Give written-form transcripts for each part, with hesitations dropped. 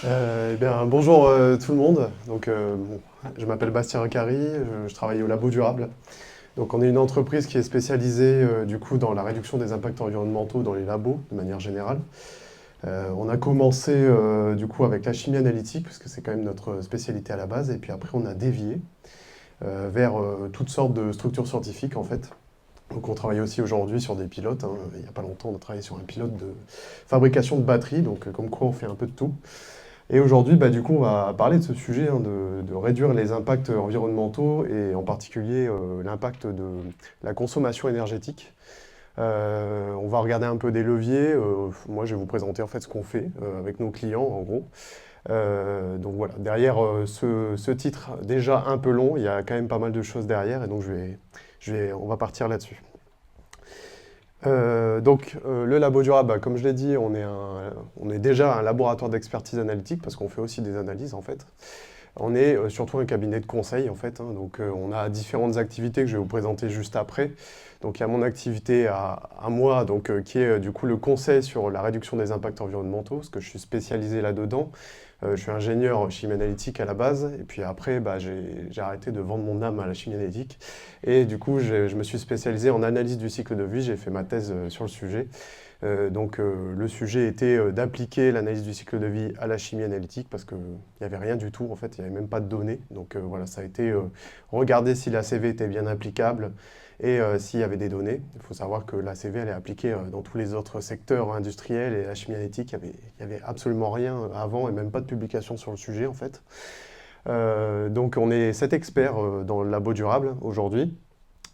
Bonjour tout le monde. Je m'appelle Bastien Ricari, je travaille au Labo Durable. Donc, on est une entreprise qui est spécialisée du coup dans la réduction des impacts environnementaux dans les labos de manière générale. On a commencé du coup avec la chimie analytique parce que c'est quand même notre spécialité à la base, et puis après on a dévié vers toutes sortes de structures scientifiques en fait. Donc, on travaille aussi aujourd'hui sur des pilotes, hein. Il n'y a pas longtemps, on a travaillé sur un pilote de fabrication de batteries, donc comme quoi on fait un peu de tout. Et aujourd'hui, du coup, on va parler de ce sujet, hein, de réduire les impacts environnementaux et en particulier l'impact de la consommation énergétique. On va regarder un peu des leviers. Moi, je vais vous présenter en fait ce qu'on fait avec nos clients, en gros. Donc voilà, derrière ce titre déjà un peu long, il y a quand même pas mal de choses derrière, et donc on va partir là-dessus. Le labo durable, comme je l'ai dit, on est déjà un laboratoire d'expertise analytique parce qu'on fait aussi des analyses en fait. On est surtout un cabinet de conseil en fait, hein. On a différentes activités que je vais vous présenter juste après. Donc il y a mon activité à moi, qui est du coup le conseil sur la réduction des impacts environnementaux, parce que je suis spécialisé là-dedans. Je suis ingénieur en chimie analytique à la base, et puis après j'ai arrêté de vendre mon âme à la chimie analytique. Et du coup je me suis spécialisé en analyse du cycle de vie, j'ai fait ma thèse sur le sujet. Le sujet était d'appliquer l'analyse du cycle de vie à la chimie analytique parce qu'il n'y avait rien du tout, en fait, il n'y avait même pas de données. Voilà, ça a été regarder si la CV était bien applicable et s'il y avait des données. Il faut savoir que la CV, elle est appliquée dans tous les autres secteurs industriels, et la chimie analytique, il y avait absolument rien avant et même pas de publication sur le sujet, en fait. On est 7 experts dans le labo durable aujourd'hui.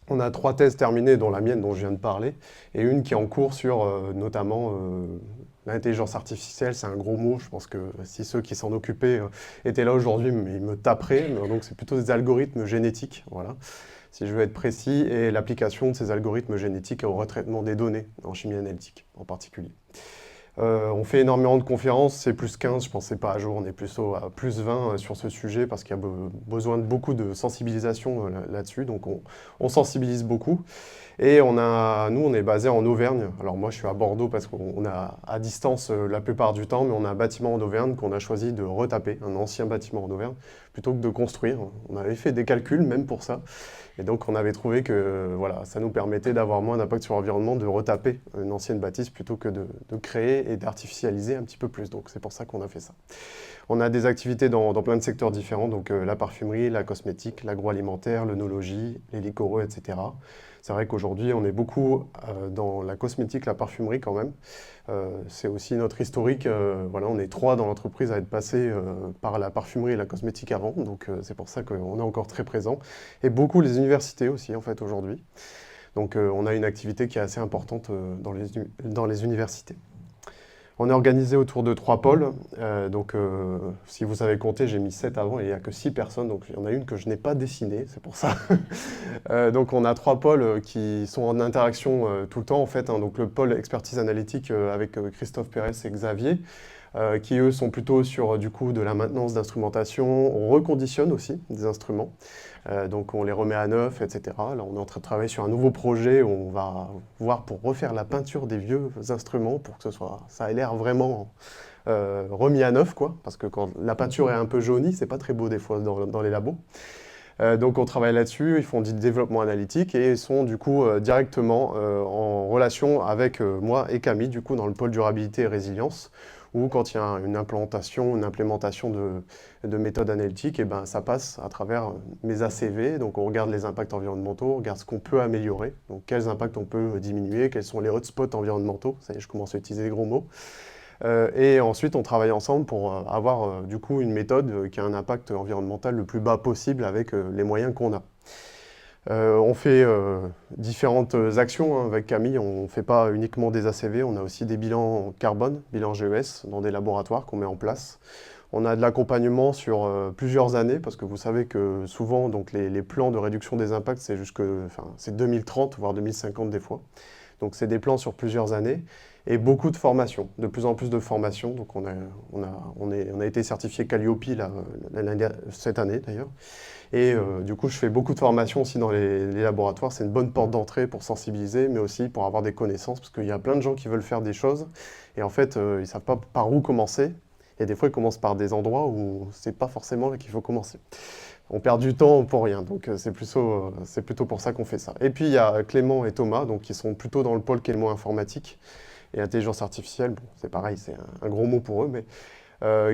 On a 3 thèses terminées, dont la mienne dont je viens de parler, et une qui est en cours sur notamment l'intelligence artificielle. C'est un gros mot, je pense que si ceux qui s'en occupaient étaient là aujourd'hui, ils me taperaient. Donc c'est plutôt des algorithmes génétiques, voilà, si je veux être précis, et l'application de ces algorithmes génétiques au retraitement des données, en chimie analytique en particulier. On fait énormément de conférences, c'est plus 15, je pense que c'est pas à jour, on est plutôt à plus 20 sur ce sujet parce qu'il y a besoin de beaucoup de sensibilisation là-dessus, on sensibilise beaucoup. Et nous, on est basé en Auvergne. Alors moi, je suis à Bordeaux parce qu'on a à distance la plupart du temps, mais on a un bâtiment en Auvergne qu'on a choisi de retaper, un ancien bâtiment en Auvergne, plutôt que de construire. On avait fait des calculs même pour ça. Et donc on avait trouvé que voilà, ça nous permettait d'avoir moins d'impact sur l'environnement de retaper une ancienne bâtisse plutôt que de créer et d'artificialiser un petit peu plus. Donc c'est pour ça qu'on a fait ça. On a des activités dans plein de secteurs différents, la parfumerie, la cosmétique, l'agroalimentaire, l'œnologie, les liquoreux, etc. C'est vrai qu'aujourd'hui, on est beaucoup dans la cosmétique, la parfumerie quand même. C'est aussi notre historique. Voilà, on est 3 dans l'entreprise à être passés par la parfumerie et la cosmétique avant. C'est pour ça qu'on est encore très présent. Et beaucoup les universités aussi, en fait, aujourd'hui. On a une activité qui est assez importante dans les universités. On est organisé autour de 3 pôles. Si vous avez compté, j'ai mis 7 avant et il n'y a que 6 personnes. Donc il y en a une que je n'ai pas dessinée, c'est pour ça. On a 3 pôles qui sont en interaction tout le temps en fait, hein. Donc le pôle expertise analytique avec Christophe Pérez et Xavier, qui eux sont plutôt sur du coup de la maintenance d'instrumentation. On reconditionne aussi des instruments. On les remet à neuf, etc. Là, on est en train de travailler sur un nouveau projet où on va voir pour refaire la peinture des vieux instruments pour que ça ait l'air vraiment remis à neuf, quoi. Parce que quand la peinture est un peu jaunie, c'est pas très beau des fois dans les labos. On travaille là-dessus, ils font du développement analytique et ils sont du coup directement en relation avec moi et Camille, du coup dans le pôle durabilité et résilience, où quand il y a une implémentation de méthodes analytiques, et ben, ça passe à travers mes ACV. Donc on regarde les impacts environnementaux, on regarde ce qu'on peut améliorer, donc quels impacts on peut diminuer, quels sont les hotspots environnementaux, ça y est, je commence à utiliser des gros mots. Et ensuite, on travaille ensemble pour avoir du coup une méthode qui a un impact environnemental le plus bas possible avec les moyens qu'on a. On fait différentes actions hein, avec Camille, on ne fait pas uniquement des ACV, on a aussi des bilans carbone, bilans GES dans des laboratoires qu'on met en place. On a de l'accompagnement sur plusieurs années, parce que vous savez que souvent les plans de réduction des impacts, c'est 2030, voire 2050 des fois. Donc c'est des plans sur plusieurs années et beaucoup de formations, de plus en plus de formations. Donc on a été certifié Calliope cette année d'ailleurs. Et du coup, je fais beaucoup de formations aussi dans les laboratoires. C'est une bonne porte d'entrée pour sensibiliser, mais aussi pour avoir des connaissances, parce qu'il y a plein de gens qui veulent faire des choses, et en fait, ils ne savent pas par où commencer. Et des fois, ils commencent par des endroits où c'est pas forcément là qu'il faut commencer. On perd du temps pour rien, donc c'est plutôt pour ça qu'on fait ça. Et puis il y a Clément et Thomas, donc qui sont plutôt dans le pôle qui est le moins informatique et intelligence artificielle. Bon, c'est pareil, c'est un gros mot pour eux, mais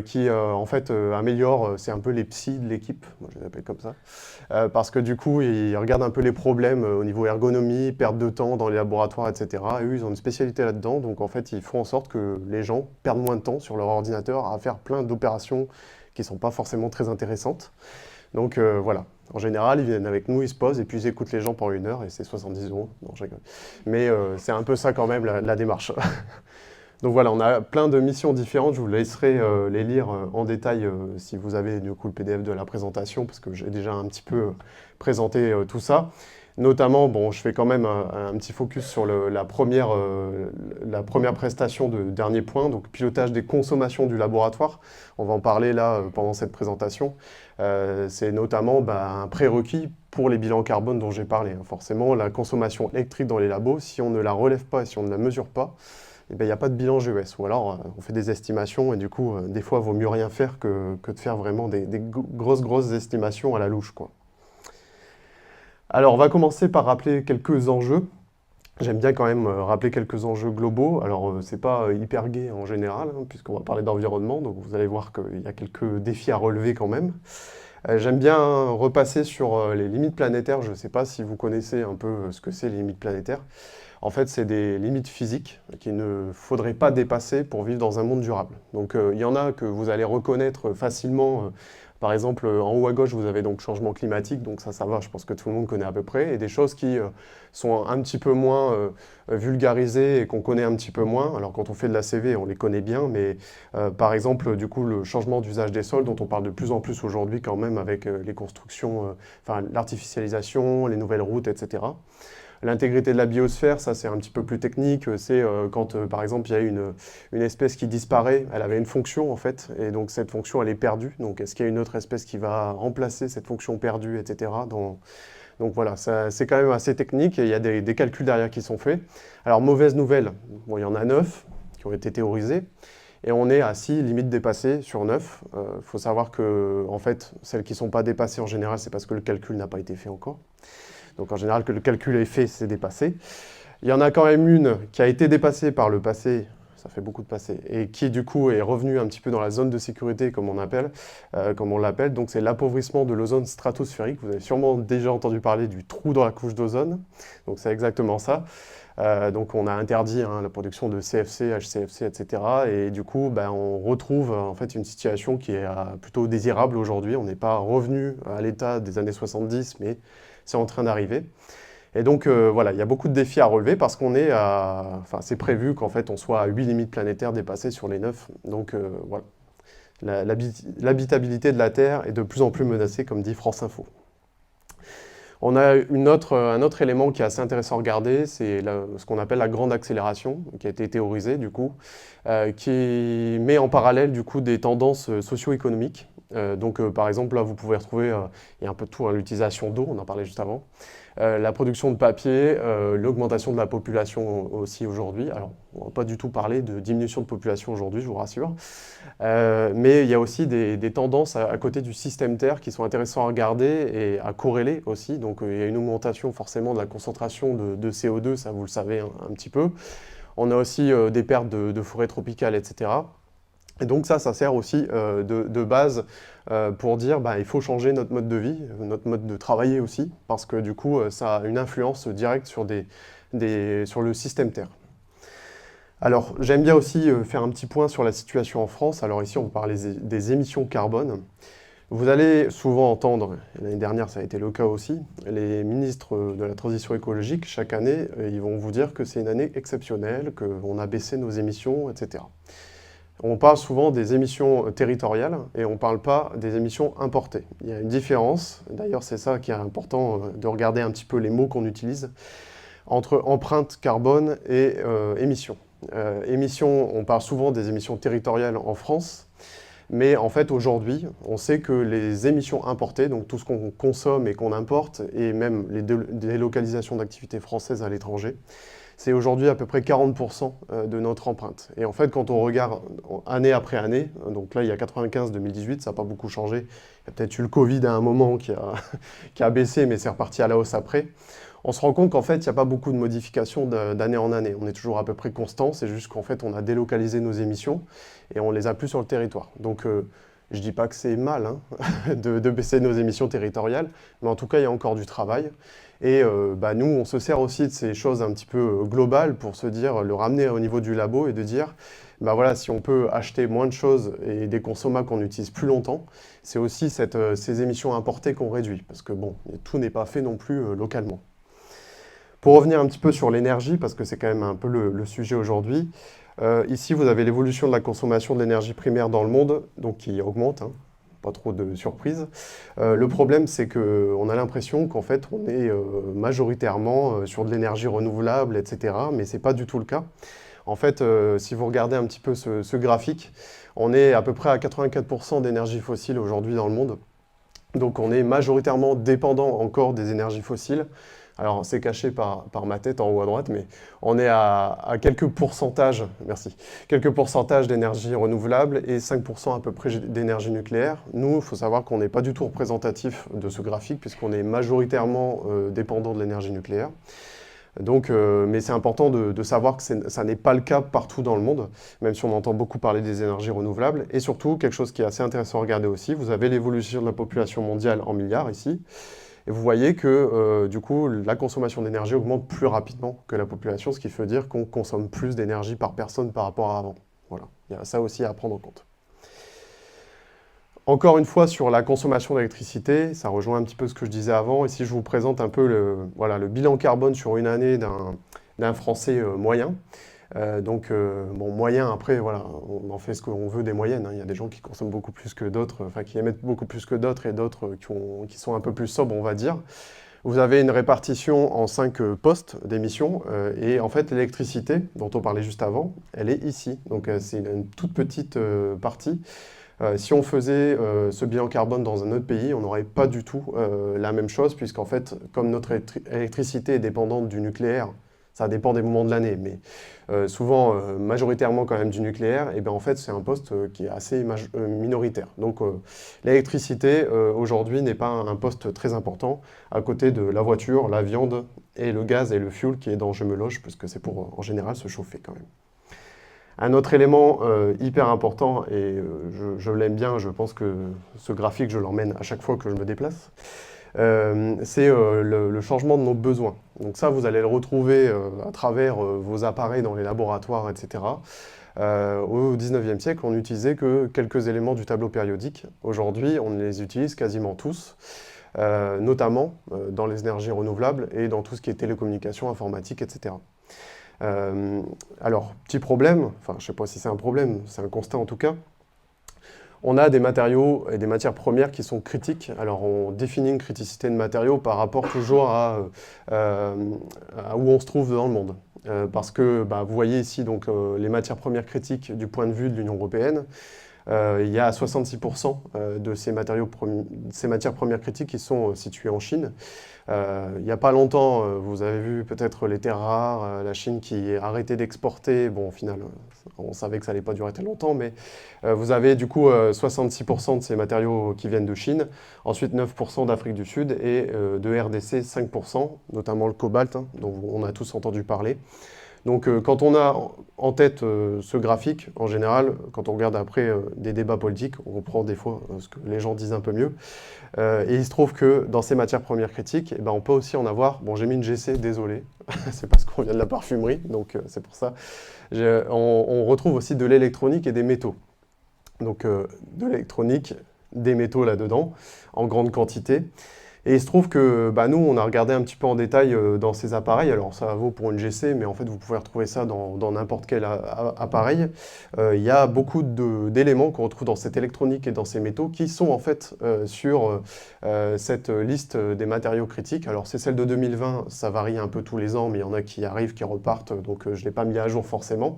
qui en fait améliore, c'est un peu les psys de l'équipe, moi je les appelle comme ça, parce que du coup ils regardent un peu les problèmes au niveau ergonomie, perte de temps dans les laboratoires, etc. Et eux ils ont une spécialité là-dedans, donc en fait ils font en sorte que les gens perdent moins de temps sur leur ordinateur à faire plein d'opérations qui ne sont pas forcément très intéressantes. Donc voilà, en général ils viennent avec nous, ils se posent et puis ils écoutent les gens pendant 1 heure et c'est 70 €. Non, je rigole. Mais c'est un peu ça quand même la démarche. Donc voilà, on a plein de missions différentes, je vous laisserai les lire en détail si vous avez du coup le PDF de la présentation, parce que j'ai déjà un petit peu présenté tout ça. Notamment, bon, je fais quand même un petit focus sur la première prestation de dernier point, donc pilotage des consommations du laboratoire. On va en parler là pendant cette présentation. C'est notamment un prérequis pour les bilans carbone dont j'ai parlé. Forcément, la consommation électrique dans les labos, si on ne la relève pas et si on ne la mesure pas, il n'y a pas de bilan GES, ou alors on fait des estimations, et du coup, des fois, il vaut mieux rien faire que de faire vraiment des grosses estimations à la louche, quoi. Alors, on va commencer par rappeler quelques enjeux. J'aime bien quand même rappeler quelques enjeux globaux. Alors, c'est pas hyper gai en général, hein, puisqu'on va parler d'environnement, donc vous allez voir qu'il y a quelques défis à relever quand même. J'aime bien repasser sur les limites planétaires. Je ne sais pas si vous connaissez un peu ce que c'est les limites planétaires. En fait, c'est des limites physiques qu'il ne faudrait pas dépasser pour vivre dans un monde durable. Donc, il y en a que vous allez reconnaître facilement. Par exemple, en haut à gauche, vous avez donc changement climatique, donc ça va, je pense que tout le monde connaît à peu près. Et des choses qui sont un petit peu moins vulgarisées et qu'on connaît un petit peu moins. Alors, quand on fait de la CV, on les connaît bien, mais par exemple, du coup, le changement d'usage des sols, dont on parle de plus en plus aujourd'hui quand même avec les constructions, enfin l'artificialisation, les nouvelles routes, etc. L'intégrité de la biosphère, ça c'est un petit peu plus technique, c'est quand par exemple il y a une espèce qui disparaît, elle avait une fonction en fait, et donc cette fonction elle est perdue, donc est-ce qu'il y a une autre espèce qui va remplacer cette fonction perdue, etc. Donc voilà, c'est quand même assez technique, et il y a des calculs derrière qui sont faits. Alors mauvaise nouvelle, bon, il y en a 9 qui ont été théorisés, et on est à 6 limites dépassées sur 9. Il faut savoir que en fait, celles qui ne sont pas dépassées en général, c'est parce que le calcul n'a pas été fait encore. Donc en général, que le calcul est fait, c'est dépassé. Il y en a quand même une qui a été dépassée par le passé, ça fait beaucoup de passé, et qui du coup est revenue un petit peu dans la zone de sécurité, comme on l'appelle. Donc c'est l'appauvrissement de l'ozone stratosphérique. Vous avez sûrement déjà entendu parler du trou dans la couche d'ozone. Donc c'est exactement ça. Donc on a interdit la production de CFC, HCFC, etc. Et du coup, on retrouve en fait une situation qui est plutôt désirable aujourd'hui. On n'est pas revenu à l'état des années 70, mais c'est en train d'arriver. Et donc voilà, il y a beaucoup de défis à relever parce qu'on est à... Enfin, c'est prévu qu'en fait on soit à 8 limites planétaires dépassées sur les 9. Donc voilà, l'habitabilité de la Terre est de plus en plus menacée, comme dit France Info. On a un autre élément qui est assez intéressant à regarder, c'est ce qu'on appelle la grande accélération, qui a été théorisée du coup, qui met en parallèle du coup des tendances socio-économiques. Donc par exemple, là vous pouvez retrouver, il y a un peu de tout, l'utilisation d'eau, on en parlait juste avant, la production de papier, l'augmentation de la population aussi aujourd'hui. Alors, on ne va pas du tout parler de diminution de population aujourd'hui, je vous rassure. Mais il y a aussi des tendances à côté du système Terre qui sont intéressantes à regarder et à corréler aussi. Donc, il y a une augmentation forcément de la concentration de CO2, ça vous le savez un petit peu. On a aussi des pertes de forêts tropicales, etc. Et donc ça sert aussi de base pour dire il faut changer notre mode de vie, notre mode de travailler aussi, parce que du coup ça a une influence directe sur le système Terre. Alors j'aime bien aussi faire un petit point sur la situation en France. Alors ici on parle des émissions carbone. Vous allez souvent entendre, l'année dernière ça a été le cas aussi, les ministres de la transition écologique, chaque année, ils vont vous dire que c'est une année exceptionnelle, qu'on a baissé nos émissions, etc. On parle souvent des émissions territoriales et on ne parle pas des émissions importées. Il y a une différence, d'ailleurs c'est ça qui est important de regarder un petit peu les mots qu'on utilise, entre empreinte carbone et émissions. Émissions, on parle souvent des émissions territoriales en France, mais en fait aujourd'hui, on sait que les émissions importées, donc tout ce qu'on consomme et qu'on importe, et même les délocalisations d'activités françaises à l'étranger, c'est aujourd'hui à peu près 40% de notre empreinte. Et en fait, quand on regarde année après année, donc là il y a 95-2018, ça n'a pas beaucoup changé. Il y a peut-être eu le Covid à un moment qui a baissé, mais c'est reparti à la hausse après. On se rend compte qu'en fait, il n'y a pas beaucoup de modifications d'année en année. On est toujours à peu près constant, c'est juste qu'en fait, on a délocalisé nos émissions et on les a plus sur le territoire. Donc, je ne dis pas que c'est mal hein, de baisser nos émissions territoriales, mais en tout cas, il y a encore du travail. Et nous, on se sert aussi de ces choses un petit peu globales pour se dire, le ramener au niveau du labo et de dire, voilà, si on peut acheter moins de choses et des consommables qu'on utilise plus longtemps, c'est aussi ces émissions importées qu'on réduit. Parce que bon, tout n'est pas fait non plus localement. Pour revenir un petit peu sur l'énergie, parce que c'est quand même un peu le sujet aujourd'hui, ici vous avez l'évolution de la consommation de l'énergie primaire dans le monde, donc qui augmente, hein, pas trop de surprise. Le problème, c'est qu'on a l'impression qu'en fait on est majoritairement sur de l'énergie renouvelable, etc., mais c'est pas du tout le cas. En fait, si vous regardez un petit peu ce graphique, on est à peu près à 84% d'énergie fossile aujourd'hui dans le monde. Donc on est majoritairement dépendant encore des énergies fossiles. Alors c'est caché par ma tête en haut à droite, mais on est à quelques pourcentages, merci, quelques pourcentages d'énergie renouvelable et 5% à peu près d'énergie nucléaire. Nous, il faut savoir qu'on n'est pas du tout représentatif de ce graphique puisqu'on est majoritairement dépendant de l'énergie nucléaire. Donc, mais c'est important de savoir que ça n'est pas le cas partout dans le monde, même si on entend beaucoup parler des énergies renouvelables. Et surtout, quelque chose qui est assez intéressant à regarder aussi, vous avez l'évolution de la population mondiale en milliards ici, et vous voyez que du coup, la consommation d'énergie augmente plus rapidement que la population, ce qui veut dire qu'on consomme plus d'énergie par personne par rapport à avant. Voilà, il y a ça aussi à prendre en compte. Encore une fois, sur la consommation d'électricité, ça rejoint un petit peu ce que je disais avant. Ici, je vous présente un peu le bilan carbone sur une année d'un Français moyen. Bon, moyen, après, voilà, on en fait ce qu'on veut des moyennes. Hein. Il y a des gens qui consomment beaucoup plus que d'autres, enfin, qui émettent beaucoup plus que d'autres, et d'autres qui sont un peu plus sobres, on va dire. Vous avez une répartition en 5 postes d'émissions, et en fait, l'électricité, dont on parlait juste avant, elle est ici. Donc, c'est une toute petite partie. Si on faisait ce bilan carbone dans un autre pays, on n'aurait pas du tout la même chose, puisqu'en fait, comme notre électricité est dépendante du nucléaire, ça dépend des moments de l'année, mais souvent, majoritairement quand même du nucléaire, et bien en fait, c'est un poste qui est assez minoritaire. Donc l'électricité, aujourd'hui, n'est pas un poste très important, à côté de la voiture, la viande, et le gaz et le fuel qui est dans Je me loge, puisque c'est pour, en général, se chauffer quand même. Un autre élément hyper important, et je l'aime bien, je pense que ce graphique, je l'emmène à chaque fois que je me déplace, c'est le changement de nos besoins. Donc ça, vous allez le retrouver à travers vos appareils dans les laboratoires, etc. Au 19e siècle, on n'utilisait que quelques éléments du tableau périodique. Aujourd'hui, on les utilise quasiment tous, notamment dans les énergies renouvelables et dans tout ce qui est télécommunications, informatique, etc. Alors, petit problème, enfin je ne sais pas si c'est un problème, c'est un constat en tout cas, on a des matériaux et des matières premières qui sont critiques. Alors on définit une criticité de matériaux par rapport toujours à où on se trouve dans le monde. Parce que vous voyez ici donc, les matières premières critiques du point de vue de l'Union européenne. Il y a 66% de ces matières premières critiques qui sont situées en Chine. Il n'y a pas longtemps, vous avez vu peut-être les terres rares, la Chine qui a arrêté d'exporter. Bon, au final, on savait que ça n'allait pas durer très longtemps, mais vous avez du coup 66% de ces matériaux qui viennent de Chine, ensuite 9% d'Afrique du Sud et de RDC 5%, notamment le cobalt, hein, dont on a tous entendu parler. Donc quand on a en tête ce graphique, en général, quand on regarde après des débats politiques, on comprend des fois ce que les gens disent un peu mieux. Et il se trouve que dans ces matières premières critiques, on peut aussi en avoir, bon j'ai mis une GC, désolé, c'est parce qu'on vient de la parfumerie, donc c'est pour ça. On retrouve aussi de l'électronique et des métaux. Donc de l'électronique, des métaux là-dedans, en grande quantité. Et il se trouve que nous, on a regardé un petit peu en détail dans ces appareils. Alors ça vaut pour une GC, mais en fait, vous pouvez retrouver ça dans n'importe quel appareil. Il y a beaucoup d'éléments qu'on retrouve dans cette électronique et dans ces métaux qui sont en fait sur cette liste des matériaux critiques. Alors c'est celle de 2020, ça varie un peu tous les ans, mais il y en a qui arrivent, qui repartent, donc je ne l'ai pas mis à jour forcément.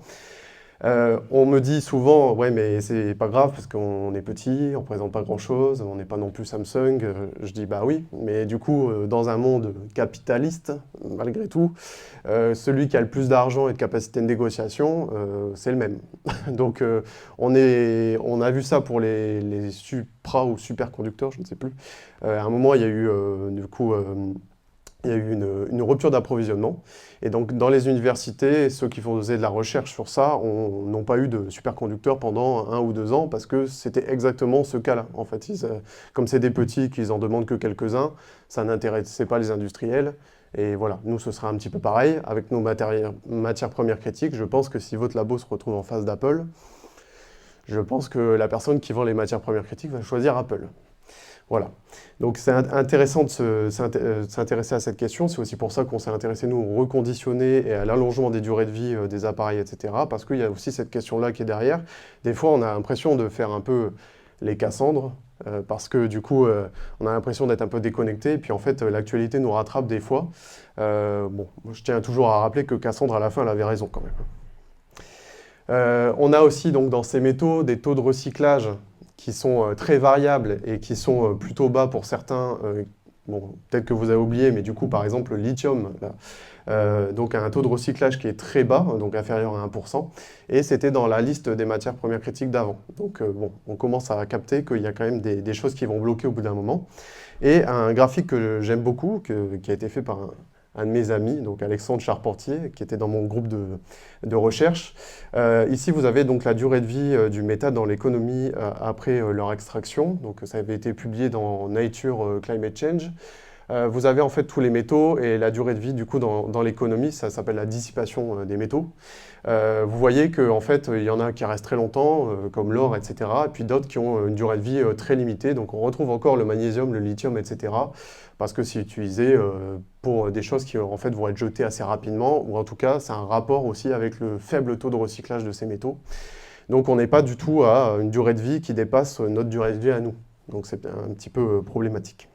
On me dit souvent, ouais, mais c'est pas grave parce qu'on est petit, on présente pas grand-chose, on n'est pas non plus Samsung. Je dis, bah oui, mais du coup, dans un monde capitaliste, malgré tout, celui qui a le plus d'argent et de capacité de négociation, c'est le même. Donc, on a vu ça pour les supra ou superconducteurs, je ne sais plus. À un moment, il y a eu, du coup, il y a eu une rupture d'approvisionnement. Et donc, dans les universités, ceux qui faisaient de la recherche sur ça n'ont pas eu de superconducteurs pendant 1 ou 2 ans parce que c'était exactement ce cas-là. En fait, comme c'est des petits, qu'ils en demandent que quelques-uns, ça n'intéressait pas les industriels. Et voilà, nous, ce sera un petit peu pareil. Avec nos matières premières critiques, je pense que si votre labo se retrouve en face d'Apple, je pense que la personne qui vend les matières premières critiques va choisir Apple. Voilà. Donc c'est intéressant de s'intéresser à cette question. C'est aussi pour ça qu'on s'est intéressé, nous, au reconditionné et à l'allongement des durées de vie des appareils, etc. Parce qu'il y a aussi cette question-là qui est derrière. Des fois, on a l'impression de faire un peu les Cassandres, parce que du coup, on a l'impression d'être un peu déconnecté. Et puis en fait, l'actualité nous rattrape des fois. Bon, je tiens toujours à rappeler que Cassandre, à la fin, elle avait raison quand même. On a aussi donc dans ces métaux des taux de recyclage qui sont très variables et qui sont plutôt bas pour certains. Bon, peut-être que vous avez oublié, mais du coup, par exemple, le lithium, là, donc a un taux de recyclage qui est très bas, donc inférieur à 1%, et c'était dans la liste des matières premières critiques d'avant. Donc bon, on commence à capter qu'il y a quand même des choses qui vont bloquer au bout d'un moment. Et un graphique que j'aime beaucoup, qui a été fait par un de mes amis, donc Alexandre Charpentier, qui était dans mon groupe de recherche. Ici, vous avez donc la durée de vie du métal dans l'économie après leur extraction. Donc, ça avait été publié dans Nature Climate Change. Vous avez en fait tous les métaux et la durée de vie du coup dans l'économie, ça s'appelle la dissipation des métaux. Vous voyez qu'en fait, il y en a qui restent très longtemps, comme l'or, etc. Et puis d'autres qui ont une durée de vie très limitée. Donc on retrouve encore le magnésium, le lithium, etc. Parce que c'est utilisé pour des choses qui en fait vont être jetées assez rapidement, ou en tout cas, c'est un rapport aussi avec le faible taux de recyclage de ces métaux. Donc on n'est pas du tout à une durée de vie qui dépasse notre durée de vie à nous. Donc c'est un petit peu problématique.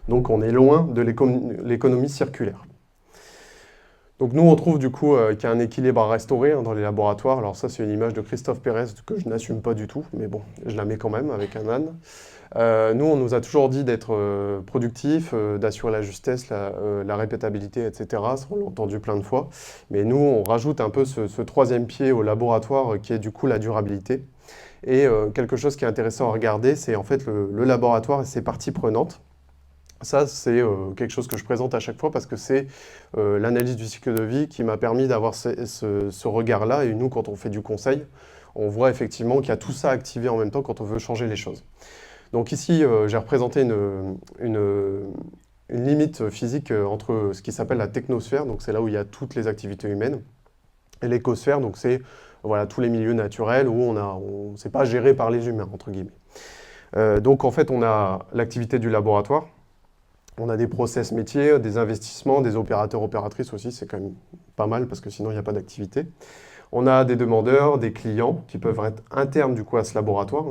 Donc on est loin de l'économie circulaire. Donc nous, on trouve du coup qu'il y a un équilibre à restaurer dans les laboratoires. Alors ça, c'est une image de Christophe Pérez que je n'assume pas du tout, mais bon, je la mets quand même avec un âne. Nous, on nous a toujours dit d'être productif, d'assurer la justesse, la répétabilité, etc. Ça, on l'a entendu plein de fois. Mais nous, on rajoute un peu ce troisième pied au laboratoire qui est du coup la durabilité. Et quelque chose qui est intéressant à regarder, c'est en fait le laboratoire et ses parties prenantes. Ça, c'est quelque chose que je présente à chaque fois parce que c'est l'analyse du cycle de vie qui m'a permis d'avoir ce regard-là. Et nous, quand on fait du conseil, on voit effectivement qu'il y a tout ça activé en même temps quand on veut changer les choses. Donc ici, j'ai représenté une limite physique entre ce qui s'appelle la technosphère, donc c'est là où il y a toutes les activités humaines, et l'écosphère, donc c'est voilà, tous les milieux naturels où c'est pas géré par les humains, entre guillemets. Donc en fait, on a l'activité du laboratoire. On a des process métiers, des investissements, des opérateurs, opératrices aussi, c'est quand même pas mal parce que sinon il n'y a pas d'activité. On a des demandeurs, des clients qui peuvent être internes du coup à ce laboratoire.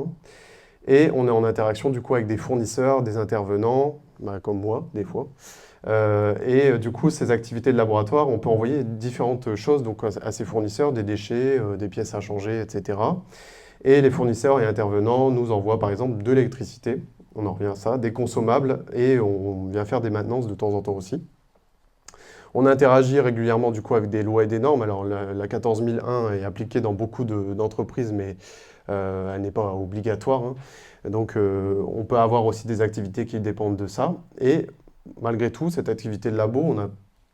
Et on est en interaction du coup avec des fournisseurs, des intervenants, comme moi des fois. Du coup, ces activités de laboratoire, on peut envoyer différentes choses donc, à ces fournisseurs, des déchets, des pièces à changer, etc. Et les fournisseurs et intervenants nous envoient par exemple de l'électricité. On en revient à ça, des consommables, et on vient faire des maintenances de temps en temps aussi. On interagit régulièrement du coup avec des lois et des normes. Alors la 14001 est appliquée dans beaucoup d'entreprises, mais elle n'est pas obligatoire. Donc on peut avoir aussi des activités qui dépendent de ça. Et malgré tout, cette activité de labo, on a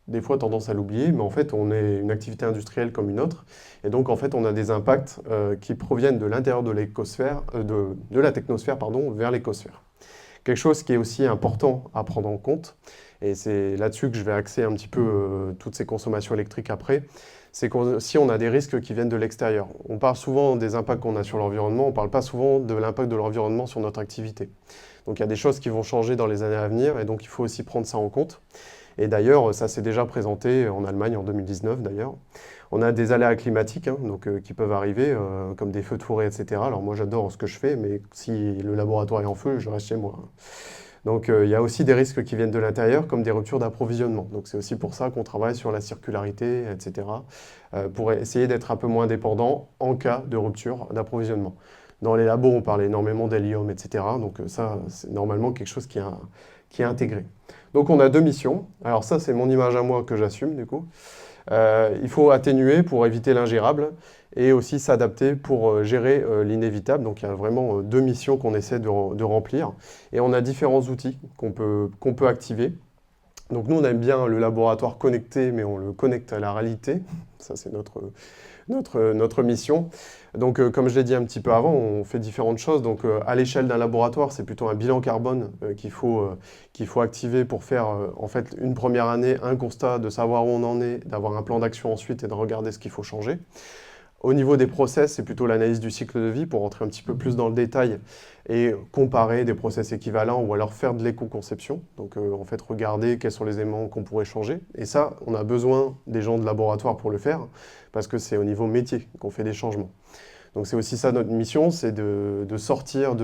des fois tendance à l'oublier, mais en fait on est une activité industrielle comme une autre. Et donc en fait on a des impacts qui proviennent de l'intérieur de l'écosphère, de la technosphère pardon, vers l'écosphère. Quelque chose qui est aussi important à prendre en compte, et c'est là-dessus que je vais axer un petit peu toutes ces consommations électriques après, c'est que si on a des risques qui viennent de l'extérieur. On parle souvent des impacts qu'on a sur l'environnement, on ne parle pas souvent de l'impact de l'environnement sur notre activité. Donc il y a des choses qui vont changer dans les années à venir, et donc il faut aussi prendre ça en compte. Et d'ailleurs, ça s'est déjà présenté en Allemagne en 2019 d'ailleurs. On a des aléas climatiques qui peuvent arriver, comme des feux de forêt, etc. Alors moi j'adore ce que je fais, mais si le laboratoire est en feu, je reste chez moi. Donc il y a aussi des risques qui viennent de l'intérieur, comme des ruptures d'approvisionnement. Donc c'est aussi pour ça qu'on travaille sur la circularité, etc., pour essayer d'être un peu moins dépendant en cas de rupture d'approvisionnement. Dans les labos, on parle énormément d'hélium, etc. Donc ça, c'est normalement quelque chose qui est intégré. Donc on a deux missions. Alors ça, c'est mon image à moi que j'assume, du coup. Il faut atténuer pour éviter l'ingérable et aussi s'adapter pour gérer l'inévitable. Donc il y a vraiment deux missions qu'on essaie de remplir. Et on a différents outils qu'on peut activer. Donc nous, on aime bien le laboratoire connecté, mais on le connecte à la réalité. Ça, c'est notre mission. Donc, comme je l'ai dit un petit peu avant, on fait différentes choses. Donc, à l'échelle d'un laboratoire, c'est plutôt un bilan carbone qu'il faut activer pour faire, en fait, une première année, un constat, de savoir où on en est, d'avoir un plan d'action ensuite et de regarder ce qu'il faut changer. Au niveau des process, c'est plutôt l'analyse du cycle de vie pour rentrer un petit peu plus dans le détail et comparer des process équivalents ou alors faire de l'éco-conception. Donc en fait, regarder quels sont les éléments qu'on pourrait changer. Et ça, on a besoin des gens de laboratoire pour le faire parce que c'est au niveau métier qu'on fait des changements. Donc c'est aussi ça notre mission, c'est de sortir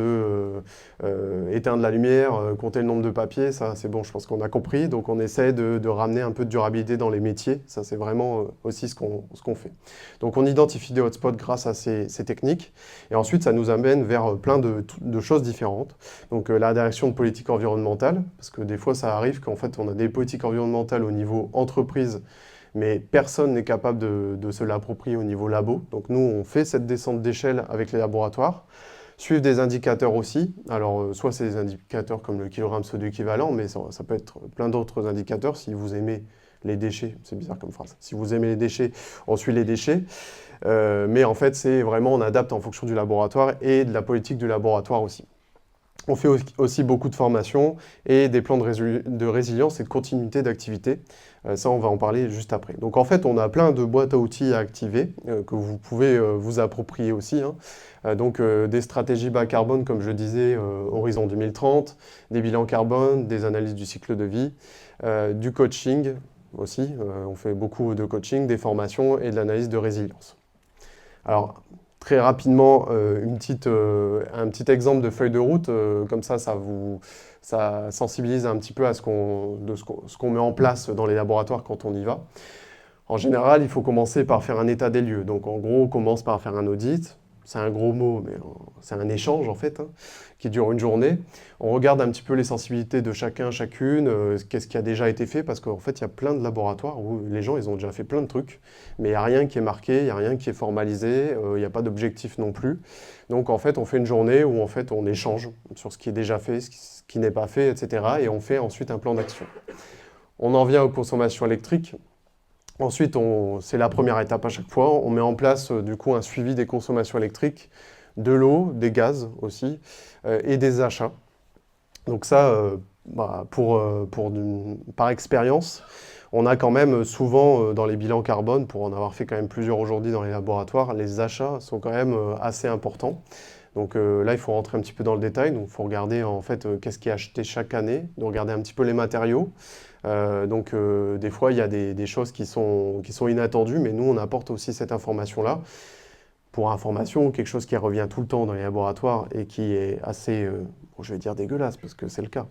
éteindre la lumière, compter le nombre de papiers, ça c'est bon, je pense qu'on a compris. Donc on essaie de ramener un peu de durabilité dans les métiers, ça c'est vraiment aussi ce qu'on fait. Donc on identifie des hotspots grâce à ces techniques, et ensuite ça nous amène vers plein de choses différentes. Donc la direction de politique environnementale, parce que des fois ça arrive qu'en fait on a des politiques environnementales au niveau entreprise, mais personne n'est capable de se l'approprier au niveau labo. Donc nous, on fait cette descente d'échelle avec les laboratoires, suivre des indicateurs aussi. Alors, soit c'est des indicateurs comme le kilogramme CO2 équivalent, mais ça peut être plein d'autres indicateurs. Si vous aimez les déchets, c'est bizarre comme phrase, si vous aimez les déchets, on suit les déchets. Mais en fait, c'est vraiment, on adapte en fonction du laboratoire et de la politique du laboratoire aussi. On fait aussi beaucoup de formations et des plans de résilience et de continuité d'activité. Ça, on va en parler juste après. Donc en fait, on a plein de boîtes à outils à activer que vous pouvez vous approprier aussi, hein. Donc des stratégies bas carbone, comme je disais, horizon 2030, des bilans carbone, des analyses du cycle de vie, du coaching aussi. On fait beaucoup de coaching, des formations et de l'analyse de résilience. Alors, très rapidement, un petit exemple de feuille de route, comme ça sensibilise un petit peu à ce qu'on met en place dans les laboratoires quand on y va. En général, il faut commencer par faire un état des lieux. Donc en gros, on commence par faire un audit. C'est un gros mot, mais c'est un échange en fait, hein, qui dure une journée. On regarde un petit peu les sensibilités de chacun, chacune, qu'est-ce qui a déjà été fait, parce qu'en fait, il y a plein de laboratoires où les gens, ils ont déjà fait plein de trucs, mais il n'y a rien qui est marqué, il n'y a rien qui est formalisé, il n'y a pas d'objectif non plus. Donc en fait, on fait une journée où en fait, on échange sur ce qui est déjà fait, ce qui n'est pas fait, etc. Et on fait ensuite un plan d'action. On en vient aux consommations électriques. Ensuite, c'est la première étape à chaque fois. On met en place du coup un suivi des consommations électriques, de l'eau, des gaz aussi, et des achats. Donc ça, par expérience, on a quand même souvent dans les bilans carbone, pour en avoir fait quand même plusieurs aujourd'hui dans les laboratoires, les achats sont quand même assez importants. Donc là, il faut rentrer un petit peu dans le détail. Donc il faut regarder en fait qu'est-ce qui est acheté chaque année, de regarder un petit peu les matériaux. Donc des fois, il y a des choses qui sont inattendues, mais nous, on apporte aussi cette information-là. Pour information, quelque chose qui revient tout le temps dans les laboratoires et qui est assez, je vais dire dégueulasse parce que c'est le cas,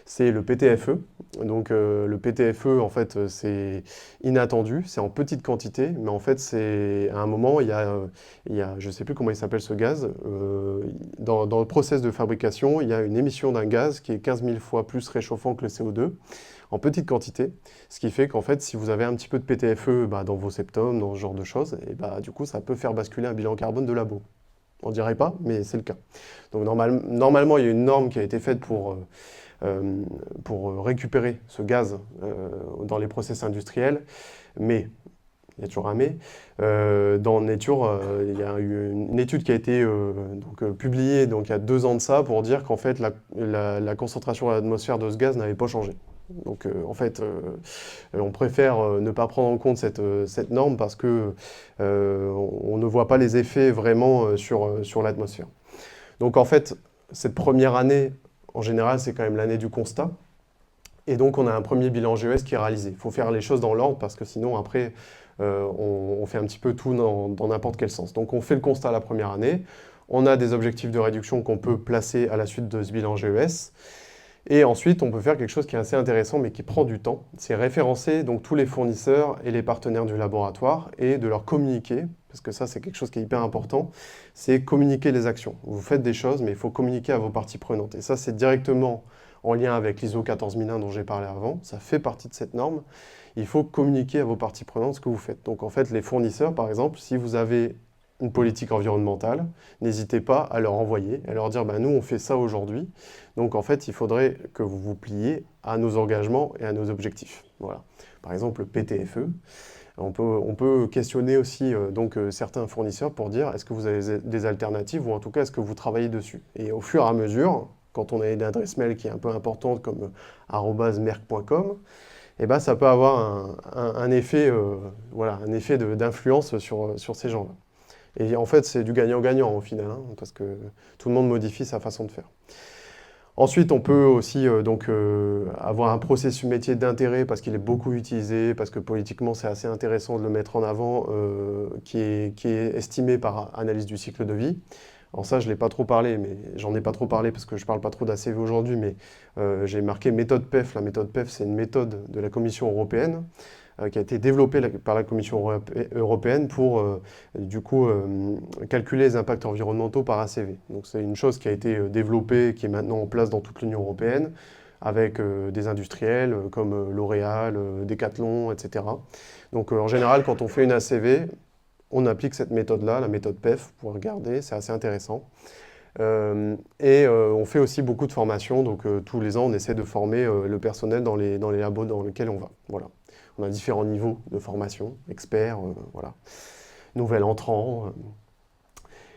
c'est le PTFE. Donc le PTFE, en fait, c'est inattendu, c'est en petite quantité, mais en fait, à un moment, il y a je ne sais plus comment il s'appelle ce gaz, dans le process de fabrication, il y a une émission d'un gaz qui est 15 000 fois plus réchauffant que le CO2, en petite quantité, ce qui fait qu'en fait, si vous avez un petit peu de PTFE dans vos septums, dans ce genre de choses, et du coup, ça peut faire basculer un bilan carbone de labo. On dirait pas, mais c'est le cas. Donc normalement, il y a une norme qui a été faite pour récupérer ce gaz dans les process industriels, mais, il y a toujours un mais, dans Nature, il y a eu une étude qui a été publiée donc, il y a 2 ans de ça pour dire qu'en fait, la concentration à l'atmosphère de ce gaz n'avait pas changé. Donc en fait, on préfère ne pas prendre en compte cette norme parce que on ne voit pas les effets vraiment sur l'atmosphère. Donc en fait, cette première année, en général, c'est quand même l'année du constat. Et donc on a un premier bilan GES qui est réalisé. Il faut faire les choses dans l'ordre parce que sinon après, on fait un petit peu tout dans n'importe quel sens. Donc on fait le constat la première année. On a des objectifs de réduction qu'on peut placer à la suite de ce bilan GES. Et ensuite, on peut faire quelque chose qui est assez intéressant, mais qui prend du temps. C'est référencer donc tous les fournisseurs et les partenaires du laboratoire et de leur communiquer, parce que ça, c'est quelque chose qui est hyper important, c'est communiquer les actions. Vous faites des choses, mais il faut communiquer à vos parties prenantes. Et ça, c'est directement en lien avec l'ISO 14001 dont j'ai parlé avant. Ça fait partie de cette norme. Il faut communiquer à vos parties prenantes ce que vous faites. Donc en fait, les fournisseurs, par exemple, si vous avez une politique environnementale, n'hésitez pas à leur envoyer, à leur dire, nous, on fait ça aujourd'hui. Donc en fait, il faudrait que vous vous pliez à nos engagements et à nos objectifs. Voilà. Par exemple, le PTFE. On peut questionner aussi certains fournisseurs pour dire, est-ce que vous avez des alternatives ou en tout cas, est-ce que vous travaillez dessus? Et au fur et à mesure, quand on a une adresse mail qui est un peu importante comme @merck.com, eh ben, ça peut avoir un effet, un effet d'influence sur ces gens-là. Et en fait, c'est du gagnant-gagnant au final, hein, parce que tout le monde modifie sa façon de faire. Ensuite, on peut aussi avoir un processus métier d'intérêt parce qu'il est beaucoup utilisé, parce que politiquement, c'est assez intéressant de le mettre en avant, qui est estimé par analyse du cycle de vie. Alors ça, je ne l'ai pas trop parlé, mais j'en ai pas trop parlé parce que je ne parle pas trop d'ACV aujourd'hui, mais j'ai marqué méthode PEF. La méthode PEF, c'est une méthode de la Commission européenne qui a été développée par la Commission européenne pour calculer les impacts environnementaux par ACV. Donc c'est une chose qui a été développée, qui est maintenant en place dans toute l'Union européenne, avec des industriels comme L'Oréal, Decathlon, etc. Donc en général, quand on fait une ACV, on applique cette méthode-là, la méthode PEF, pour regarder, c'est assez intéressant. On fait aussi beaucoup de formations, donc tous les ans, on essaie de former le personnel dans les labos dans lesquels on va. Voilà. On a différents niveaux de formation, experts, voilà. Nouvel entrant.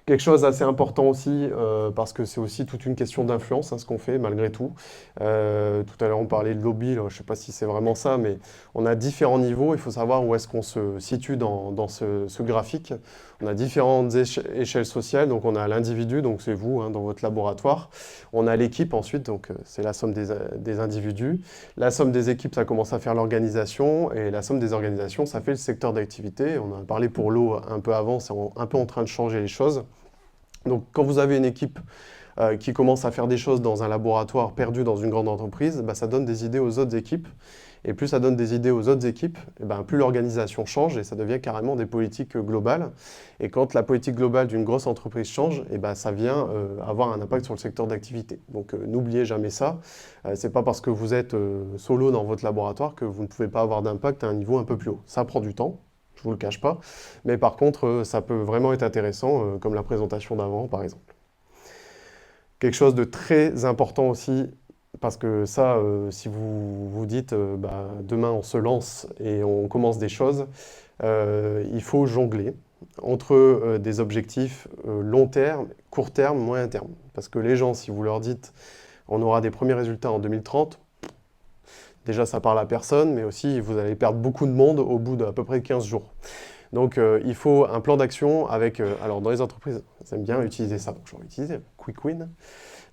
Quelque chose d'assez important aussi, parce que c'est aussi toute une question d'influence, hein, ce qu'on fait, malgré tout. Tout à l'heure, on parlait de lobby, je ne sais pas si c'est vraiment ça, mais on a différents niveaux, il faut savoir où est-ce qu'on se situe dans ce graphique. On a différentes échelles sociales, donc on a l'individu, donc c'est vous, hein, dans votre laboratoire. On a l'équipe ensuite, donc c'est la somme des individus. La somme des équipes, ça commence à faire l'organisation, et la somme des organisations, ça fait le secteur d'activité. On en a parlé pour l'eau un peu avant, c'est un peu en train de changer les choses. Donc quand vous avez une équipe qui commence à faire des choses dans un laboratoire perdu dans une grande entreprise, ça donne des idées aux autres équipes. Et plus ça donne des idées aux autres équipes, plus l'organisation change et ça devient carrément des politiques globales. Et quand la politique globale d'une grosse entreprise change, ça vient avoir un impact sur le secteur d'activité. Donc n'oubliez jamais ça. C'est pas parce que vous êtes solo dans votre laboratoire que vous ne pouvez pas avoir d'impact à un niveau un peu plus haut. Ça prend du temps. Je ne vous le cache pas. Mais par contre, ça peut vraiment être intéressant, comme la présentation d'avant, par exemple. Quelque chose de très important aussi, parce que ça, si vous vous dites, demain on se lance et on commence des choses, il faut jongler entre des objectifs long terme, court terme, moyen terme. Parce que les gens, si vous leur dites, on aura des premiers résultats en 2030, déjà, ça parle à personne, mais aussi, vous allez perdre beaucoup de monde au bout d'à peu près 15 jours. Donc, il faut un plan d'action avec... alors, dans les entreprises, ils aiment bien utiliser ça, donc je vais utiliser Quick Win.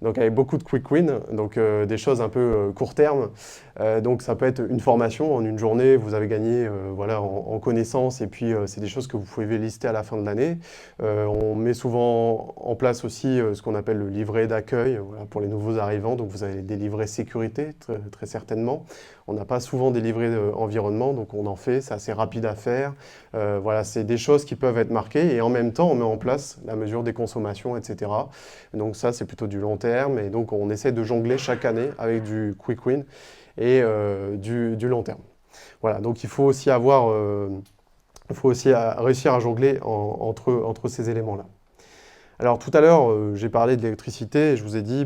Donc, avec beaucoup de Quick Win, donc des choses un peu court terme. Donc, ça peut être une formation. En une journée, vous avez gagné en connaissances, et puis c'est des choses que vous pouvez lister à la fin de l'année. On met souvent en place aussi ce qu'on appelle le livret d'accueil pour les nouveaux arrivants. Donc, vous avez des livrets sécurité, très, très certainement. On n'a pas souvent des livrets environnement, donc on en fait, c'est assez rapide à faire. C'est des choses qui peuvent être marquées et en même temps, on met en place la mesure des consommations, etc. Donc ça, c'est plutôt du long terme et donc on essaie de jongler chaque année avec du quick win et du long terme. Voilà, donc il faut aussi réussir à jongler entre ces éléments-là. Alors tout à l'heure, j'ai parlé de l'électricité et je vous ai dit,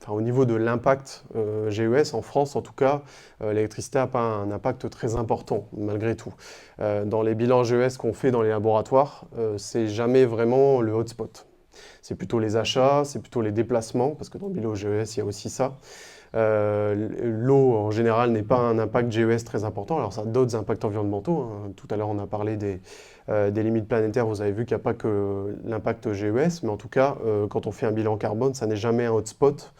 au niveau de l'impact GES, en France en tout cas, l'électricité n'a pas un impact très important, malgré tout. Dans les bilans GES qu'on fait dans les laboratoires, c'est jamais vraiment le hotspot. C'est plutôt les achats, c'est plutôt les déplacements, parce que dans le bilan GES, il y a aussi ça. L'eau, en général, n'est pas un impact GES très important. Alors, ça a d'autres impacts environnementaux, hein. Tout à l'heure, on a parlé des limites planétaires. Vous avez vu qu'il n'y a pas que l'impact GES, mais en tout cas, quand on fait un bilan carbone, ça n'est jamais un hotspot.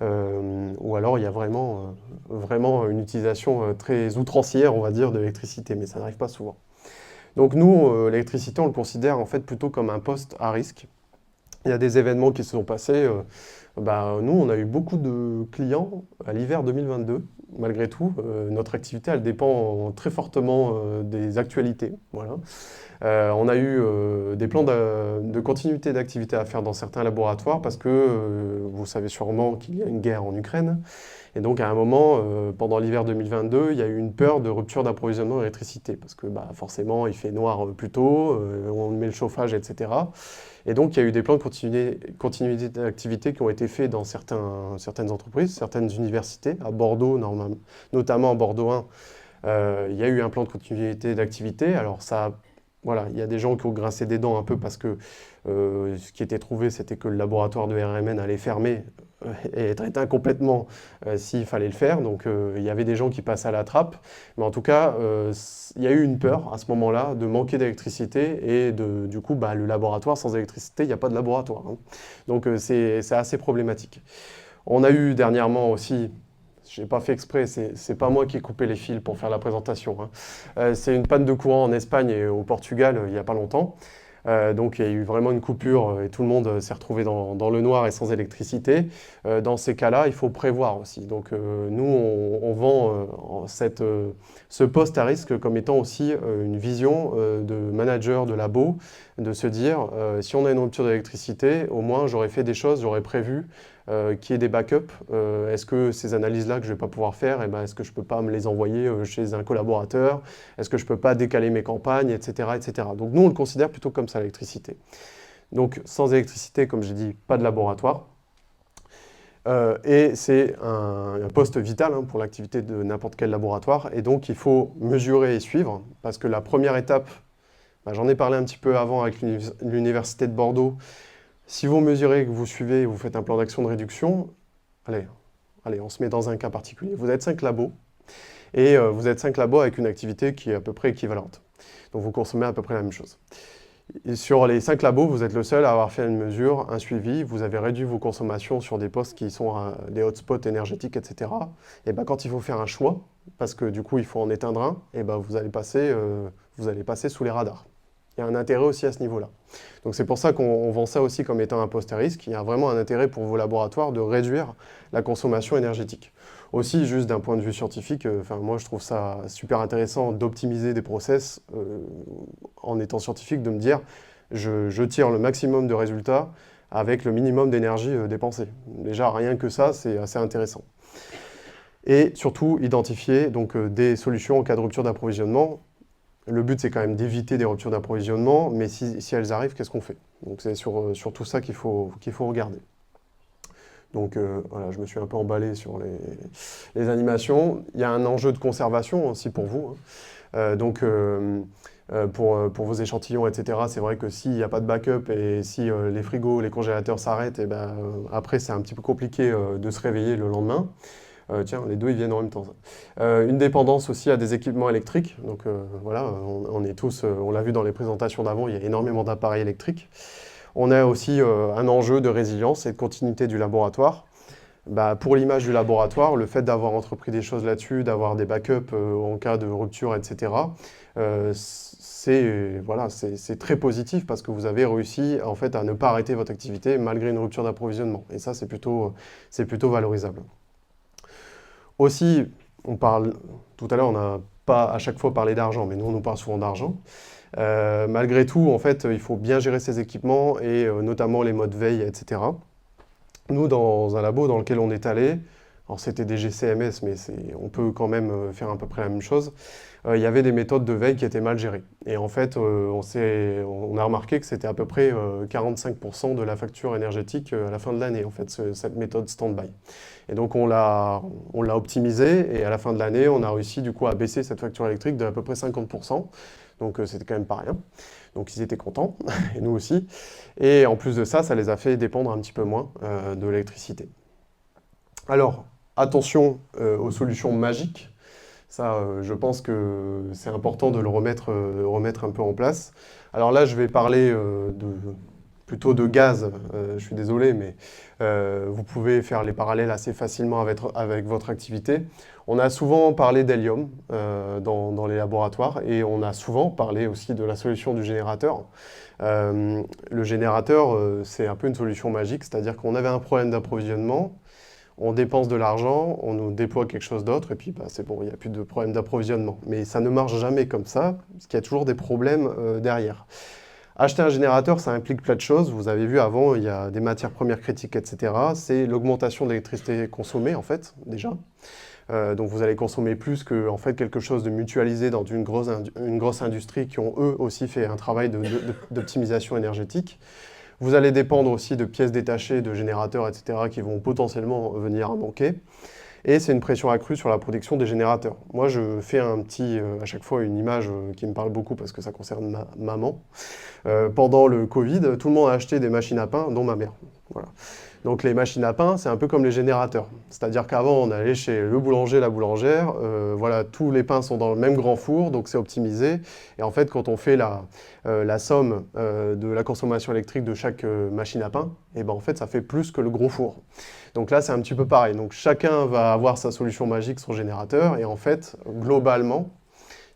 Ou alors, il y a vraiment une utilisation très outrancière, on va dire, de l'électricité, mais ça n'arrive pas souvent. Donc nous, l'électricité, on le considère en fait plutôt comme un poste à risque. Il y a des événements qui se sont passés. Nous, on a eu beaucoup de clients à l'hiver 2022. Malgré tout, notre activité, elle dépend très fortement des actualités. Voilà. On a eu des plans de continuité d'activité à faire dans certains laboratoires parce que vous savez sûrement qu'il y a une guerre en Ukraine. Et donc, à un moment, pendant l'hiver 2022, il y a eu une peur de rupture d'approvisionnement en électricité parce que forcément, il fait noir plus tôt, on met le chauffage, etc. Et donc, il y a eu des plans de continuité d'activité qui ont été faits dans certaines entreprises, certaines universités, à Bordeaux, notamment à Bordeaux 1. Il y a eu un plan de continuité d'activité. Alors, voilà, il y a des gens qui ont grincé des dents un peu parce que ce qui était trouvé, c'était que le laboratoire de RMN allait fermer et être éteint complètement s'il fallait le faire. Donc il y avait des gens qui passaient à la trappe. Mais en tout cas, il y a eu une peur à ce moment-là de manquer d'électricité et du coup, le laboratoire sans électricité, il n'y a pas de laboratoire. Hein. Donc c'est assez problématique. On a eu dernièrement aussi, je n'ai pas fait exprès, c'est pas moi qui ai coupé les fils pour faire la présentation. Hein. C'est une panne de courant en Espagne et au Portugal il n'y a pas longtemps. Donc il y a eu vraiment une coupure et tout le monde s'est retrouvé dans le noir et sans électricité. Dans ces cas-là, il faut prévoir aussi. Donc nous, on vend ce poste à risque comme étant aussi une vision de manager de labo, de se dire, si on a une rupture d'électricité, au moins j'aurais fait des choses, j'aurais prévu qu'il y ait des backups. Est-ce que ces analyses-là que je ne vais pas pouvoir faire, est-ce que je ne peux pas me les envoyer chez un collaborateur? Est-ce que je ne peux pas décaler mes campagnes, etc., etc. Donc nous, on le considère plutôt comme ça, l'électricité. Donc sans électricité, comme j'ai dit, pas de laboratoire. Et c'est un poste vital pour l'activité de n'importe quel laboratoire. Et donc il faut mesurer et suivre, parce que la première étape, j'en ai parlé un petit peu avant avec l'Université de Bordeaux. Si vous mesurez, que vous suivez, vous faites un plan d'action de réduction, allez, on se met dans un cas particulier. Vous êtes 5 labos, et vous êtes 5 labos avec une activité qui est à peu près équivalente. Donc vous consommez à peu près la même chose. Et sur les 5 labos, vous êtes le seul à avoir fait une mesure, un suivi, vous avez réduit vos consommations sur des postes qui sont des hotspots énergétiques, etc. Et quand il faut faire un choix, parce que du coup il faut en éteindre un, vous allez passer sous les radars. Il y a un intérêt aussi à ce niveau-là. Donc c'est pour ça qu'on vend ça aussi comme étant un poste à risque. Il y a vraiment un intérêt pour vos laboratoires de réduire la consommation énergétique. Aussi, juste d'un point de vue scientifique, moi je trouve ça super intéressant d'optimiser des process en étant scientifique, de me dire je tire le maximum de résultats avec le minimum d'énergie dépensée. Déjà, rien que ça, c'est assez intéressant. Et surtout, identifier donc, des solutions en cas de rupture d'approvisionnement. Le but, c'est quand même d'éviter des ruptures d'approvisionnement, mais si elles arrivent, qu'est-ce qu'on fait? Donc c'est sur tout ça qu'il faut regarder. Donc voilà, je me suis un peu emballé sur les animations. Il y a un enjeu de conservation aussi pour vous. Hein. Pour vos échantillons, etc., c'est vrai que s'il n'y a pas de backup et si les frigos, les congélateurs s'arrêtent, après c'est un petit peu compliqué de se réveiller le lendemain. Tiens, les deux, ils viennent en même temps. Une dépendance aussi à des équipements électriques. Donc voilà, on est tous, on l'a vu dans les présentations d'avant, il y a énormément d'appareils électriques. On a aussi un enjeu de résilience et de continuité du laboratoire. Pour l'image du laboratoire, le fait d'avoir entrepris des choses là-dessus, d'avoir des backups en cas de rupture, etc., c'est très positif parce que vous avez réussi en fait, à ne pas arrêter votre activité malgré une rupture d'approvisionnement. Et ça, c'est plutôt valorisable. Aussi, tout à l'heure, on n'a pas à chaque fois parlé d'argent, mais nous, on nous parle souvent d'argent. Malgré tout, en fait, il faut bien gérer ses équipements et notamment les modes veille, etc. Nous, dans un labo dans lequel on est allé, alors c'était des GCMS, mais on peut quand même faire à peu près la même chose, il y avait des méthodes de veille qui étaient mal gérées. Et en fait, on a remarqué que c'était à peu près 45% de la facture énergétique à la fin de l'année, en fait, cette méthode stand-by. Et donc on l'a optimisé, et à la fin de l'année, on a réussi du coup à baisser cette facture électrique de à peu près 50%. Donc c'était quand même pas rien. Donc ils étaient contents, et nous aussi. Et en plus de ça, ça les a fait dépendre un petit peu moins de l'électricité. Alors, attention aux solutions magiques. Ça, je pense que c'est important de le remettre un peu en place. Alors là, je vais parler plutôt de gaz. Je suis désolé, mais vous pouvez faire les parallèles assez facilement avec votre activité. On a souvent parlé d'hélium dans les laboratoires et on a souvent parlé aussi de la solution du générateur. Le générateur, c'est un peu une solution magique, c'est-à-dire qu'on avait un problème d'approvisionnement, on dépense de l'argent, on nous déploie quelque chose d'autre, et puis bah, c'est bon, il n'y a plus de problème d'approvisionnement. Mais ça ne marche jamais comme ça, parce qu'il y a toujours des problèmes derrière. Acheter un générateur, ça implique plein de choses. Vous avez vu avant, il y a des matières premières critiques, etc. C'est l'augmentation de l'électricité consommée, en fait, déjà. Donc vous allez consommer plus que en fait, quelque chose de mutualisé dans une grosse industrie qui ont eux aussi fait un travail d'optimisation énergétique. Vous allez dépendre aussi de pièces détachées, de générateurs, etc. qui vont potentiellement venir à manquer. Et c'est une pression accrue sur la production des générateurs. Moi, je fais à chaque fois une image qui me parle beaucoup parce que ça concerne ma maman. Pendant le Covid, tout le monde a acheté des machines à pain, dont ma mère. Voilà. Donc les machines à pain, c'est un peu comme les générateurs. C'est-à-dire qu'avant, on allait chez le boulanger, la boulangère, voilà, tous les pains sont dans le même grand four, donc c'est optimisé. Et en fait, quand on fait la somme de la consommation électrique de chaque machine à pain, et ben en fait, ça fait plus que le gros four. Donc là, c'est un petit peu pareil. Donc chacun va avoir sa solution magique, son générateur, et en fait, globalement,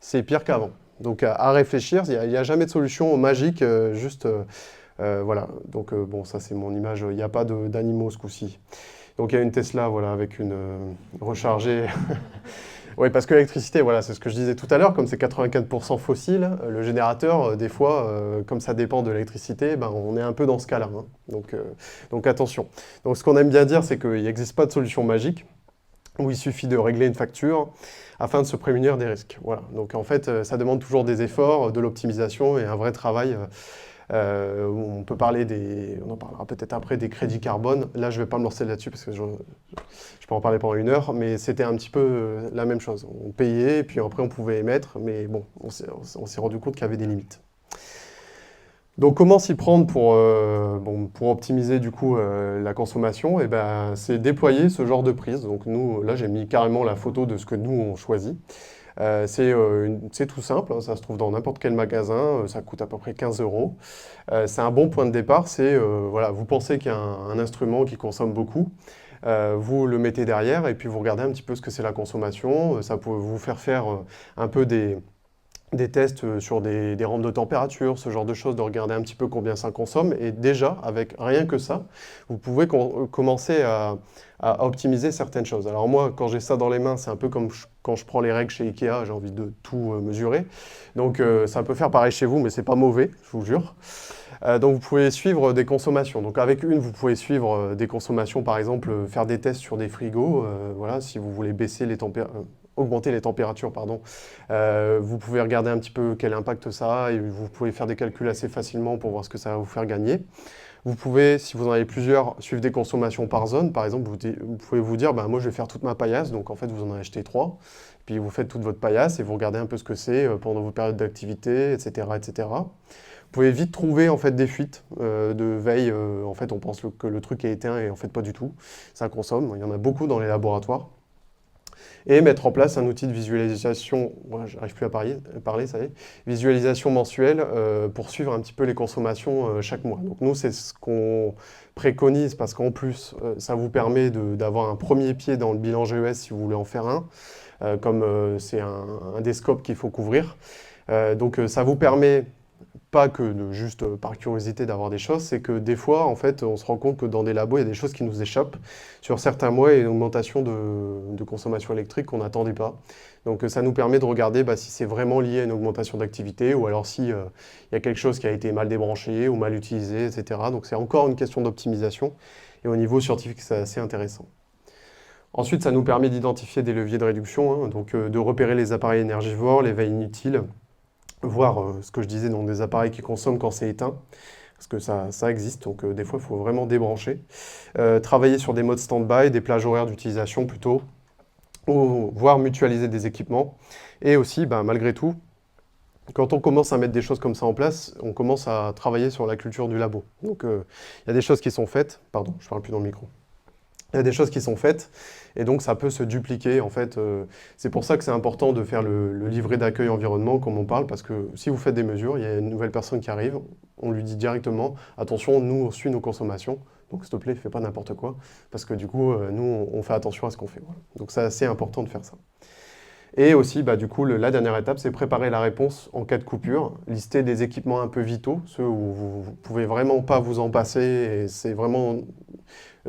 c'est pire qu'avant. Donc à réfléchir, il n'y a jamais de solution magique, voilà. Donc bon, ça c'est mon image, il n'y a pas d'animaux ce coup-ci. Donc il y a une Tesla, voilà, avec une rechargée. Oui, parce que l'électricité, voilà, c'est ce que je disais tout à l'heure, comme c'est 84% fossile, le générateur, des fois, comme ça dépend de l'électricité, ben, on est un peu dans ce cas-là, hein. Donc attention. Donc ce qu'on aime bien dire, c'est qu'il n'existe pas de solution magique, où il suffit de régler une facture afin de se prémunir des risques. Voilà. Donc en fait, ça demande toujours des efforts, de l'optimisation et un vrai travail. On peut parler on en parlera peut-être après, des crédits carbone. Là, je ne vais pas me lancer là-dessus parce que je peux en parler pendant 1 heure, mais c'était un petit peu la même chose. On payait, et puis après on pouvait émettre, mais bon, on s'est rendu compte qu'il y avait des limites. Donc comment s'y prendre pour optimiser du coup la consommation? Eh ben, c'est déployer ce genre de prise. Donc nous, là j'ai mis carrément la photo de ce que nous on choisit. C'est tout simple, hein, ça se trouve dans n'importe quel magasin, ça coûte à peu près 15 euros. C'est un bon point de départ, voilà, vous pensez qu'il y a un instrument qui consomme beaucoup, vous le mettez derrière et puis vous regardez un petit peu ce que c'est la consommation. Ça peut vous faire un peu des tests sur des rampes de température, ce genre de choses, de regarder un petit peu combien ça consomme. Et déjà, avec rien que ça, vous pouvez commencer à optimiser certaines choses. Alors moi, quand j'ai ça dans les mains, c'est un peu comme quand je prends les règles chez Ikea, j'ai envie de tout mesurer. Donc ça peut faire pareil chez vous, mais c'est pas mauvais, je vous jure. Donc vous pouvez suivre des consommations. Donc avec une, vous pouvez suivre des consommations, par exemple, faire des tests sur des frigos. Voilà, si vous voulez augmenter les températures, pardon. Vous pouvez regarder un petit peu quel impact ça a et vous pouvez faire des calculs assez facilement pour voir ce que ça va vous faire gagner. Vous pouvez, si vous en avez plusieurs, suivre des consommations par zone. Par exemple, vous pouvez vous dire, bah, moi je vais faire toute ma paillasse, donc en fait vous en achetez 3, puis vous faites toute votre paillasse et vous regardez un peu ce que c'est pendant vos périodes d'activité, etc., etc. Vous pouvez vite trouver en fait des fuites de veille. En fait, on pense que le truc est éteint et en fait pas du tout. Ça consomme. Il y en a beaucoup dans les laboratoires. Et mettre en place un outil de visualisation, voilà, j'arrive plus à parler, ça y est, visualisation mensuelle pour suivre un petit peu les consommations chaque mois. Donc nous, c'est ce qu'on préconise parce qu'en plus, ça vous permet d'avoir un premier pied dans le bilan GES si vous voulez en faire un, comme c'est un des scopes qu'il faut couvrir. Donc ça vous permet pas que juste par curiosité d'avoir des choses, c'est que des fois, en fait, on se rend compte que dans des labos, il y a des choses qui nous échappent. Sur certains mois, il y a une augmentation de consommation électrique qu'on n'attendait pas. Donc ça nous permet de regarder si c'est vraiment lié à une augmentation d'activité ou alors si il y a quelque chose qui a été mal débranché ou mal utilisé, etc. Donc c'est encore une question d'optimisation. Et au niveau scientifique, c'est assez intéressant. Ensuite, ça nous permet d'identifier des leviers de réduction, hein, donc de repérer les appareils énergivores, les veilles inutiles, voir ce que je disais, dans des appareils qui consomment quand c'est éteint, parce que ça existe, donc des fois il faut vraiment débrancher. Travailler sur des modes stand-by, des plages horaires d'utilisation plutôt, ou voire mutualiser des équipements. Et aussi, malgré tout, quand on commence à mettre des choses comme ça en place, on commence à travailler sur la culture du labo. Donc il y a des choses qui sont faites, pardon, je parle plus dans le micro. Il y a des choses qui sont faites, et donc ça peut se dupliquer. En fait, c'est pour ça que c'est important de faire le livret d'accueil environnement, comme on parle, parce que si vous faites des mesures, il y a une nouvelle personne qui arrive, on lui dit directement, attention, nous, on suit nos consommations, donc s'il te plaît, fais pas n'importe quoi, parce que du coup, nous, on fait attention à ce qu'on fait. Voilà. Donc c'est assez important de faire ça. Et aussi, du coup, la dernière étape, c'est préparer la réponse en cas de coupure, lister des équipements un peu vitaux, ceux où vous ne pouvez vraiment pas vous en passer, et c'est vraiment